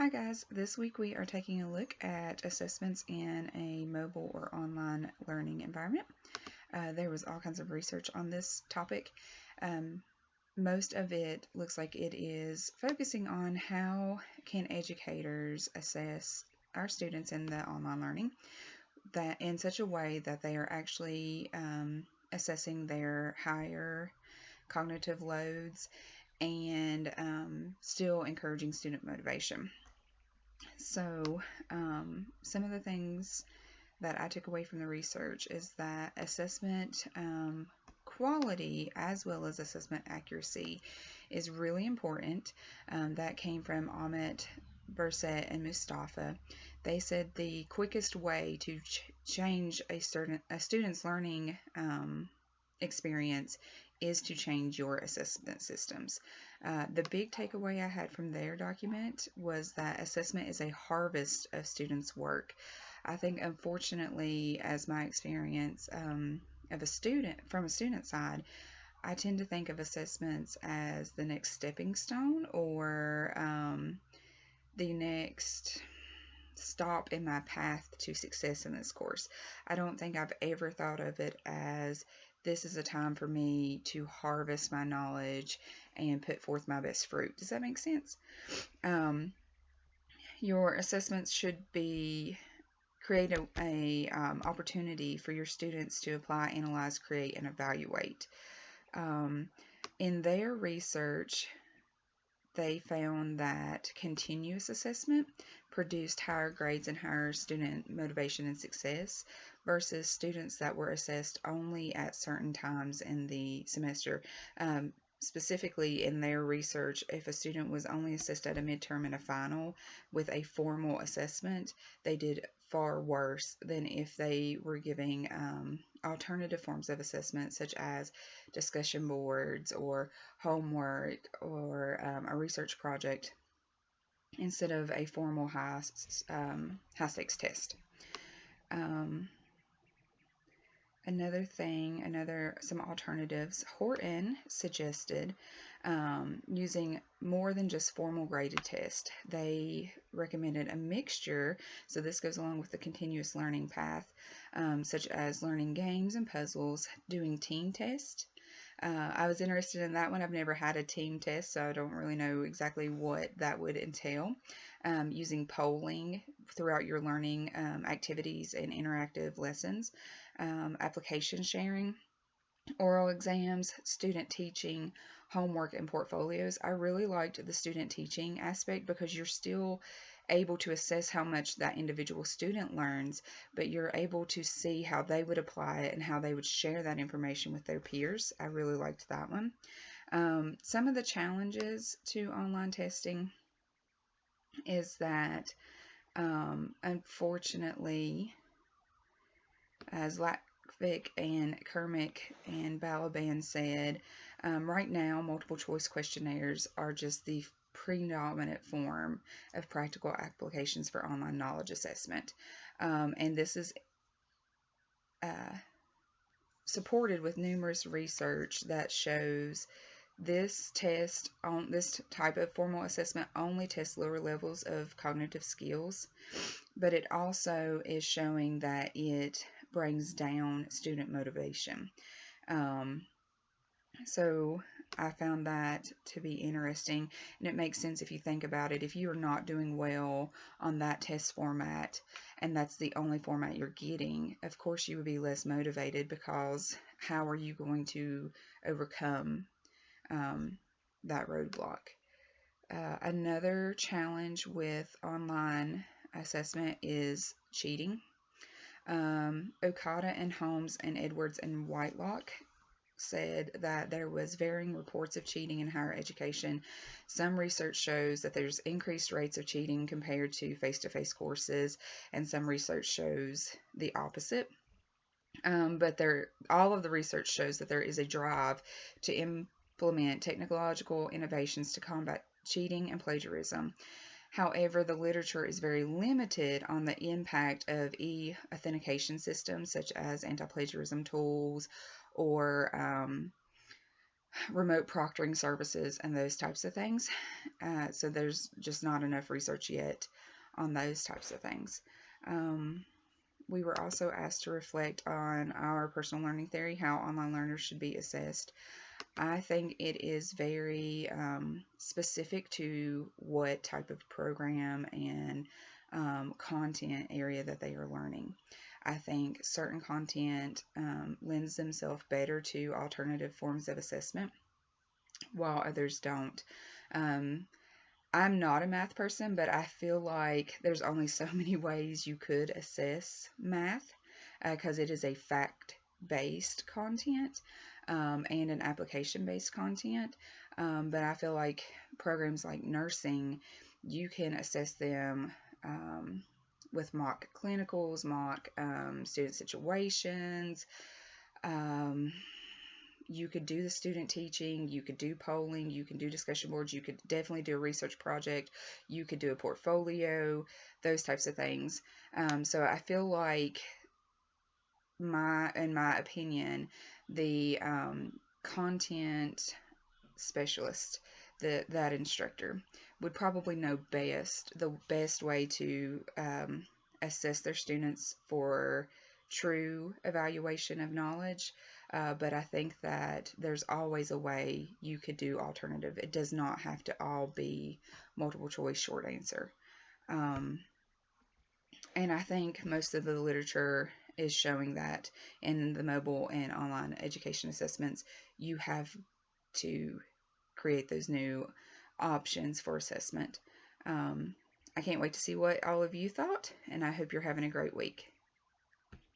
Hi guys, this week we are taking a look at assessments in a mobile or online learning environment. There was all kinds of research on this topic. Um, Most of it looks like it is focusing on how can educators assess our students in the online learning that in such a way that they are actually assessing their higher cognitive loads and still encouraging student motivation. So, some of the things that I took away from the research is that assessment quality as well as assessment accuracy is really important. That came from Amit, Burset, and Mustafa. They said the quickest way to change a student's learning experience is to change your assessment systems. The big takeaway I had from their document was that assessment is a harvest of students' work. I think, unfortunately, as my experience of a student from a student side, I tend to think of assessments as the next stepping stone or the next stop in my path to success in this course. I don't think I've ever thought of it as this is a time for me to harvest my knowledge and put forth my best fruit. Does that make sense? Um, your assessments should be create a opportunity for your students to apply, analyze, create, and evaluate. Um, in their research, they found that continuous assessment produced higher grades and higher student motivation and success versus students that were assessed only at certain times in the semester. Specifically, in their research, if a student was only assessed at a midterm and a final with a formal assessment, they did far worse than if they were giving alternative forms of assessment, such as discussion boards or homework or a research project instead of a formal high stakes test. Um, some alternatives. Horton suggested using more than just formal graded tests. They recommended a mixture, so this goes along with the continuous learning path, such as learning games and puzzles, doing team tests. I was interested in that one. I've never had a team test, so I don't really know exactly what that would entail. Using polling throughout your learning activities and interactive lessons, application sharing, oral exams, student teaching, homework, and portfolios. I really liked the student teaching aspect because you're still able to assess how much that individual student learns, but you're able to see how they would apply it and how they would share that information with their peers. I really liked that one. Some of the challenges to online testing is that, unfortunately, as Latvik and Kermick and Balaban said, right now multiple choice questionnaires are just the predominant form of practical applications for online knowledge assessment. And this is uh, supported with numerous research that shows this type of formal assessment only tests lower levels of cognitive skills, but it also is showing that it brings down student motivation. Um, so I found that to be interesting, and it makes sense if you think about it. If you are not doing well on that test format, and that's the only format you're getting, of course you would be less motivated because how are you going to overcome that roadblock? Another challenge with online assessment is cheating. Okada and Holmes and Edwards and Whitelock said that there was varying reports of cheating in higher education. Some research shows that there's increased rates of cheating compared to face-to-face courses, and some research shows the opposite. But all of the research shows that there is a drive to implement technological innovations to combat cheating and plagiarism. However, the literature is very limited on the impact of e-authentication systems such as anti-plagiarism tools or remote proctoring services and those types of things. So there's just not enough research yet on those types of things. We were also asked to reflect on our personal learning theory, how online learners should be assessed. I think it is very specific to what type of program and content area that they are learning. I think certain content lends themselves better to alternative forms of assessment, while others don't. Um, I'm not a math person, but I feel like there's only so many ways you could assess math because it is a fact based content and an application based content. But I feel like programs like nursing, you can assess them um, with mock clinicals, mock student situations. Um, you could do the student teaching, you could do polling, you can do discussion boards, you could definitely do a research project, you could do a portfolio, those types of things. So I feel like in my opinion, the content specialist, that instructor, would probably know the best way to assess their students for true evaluation of knowledge. But I think that there's always a way you could do alternative. It does not have to all be multiple choice short answer. Um, and I think most of the literature is showing that in the mobile and online education assessments, you have to create those new options for assessment. Um, I can't wait to see what all of you thought, and I hope you're having a great week.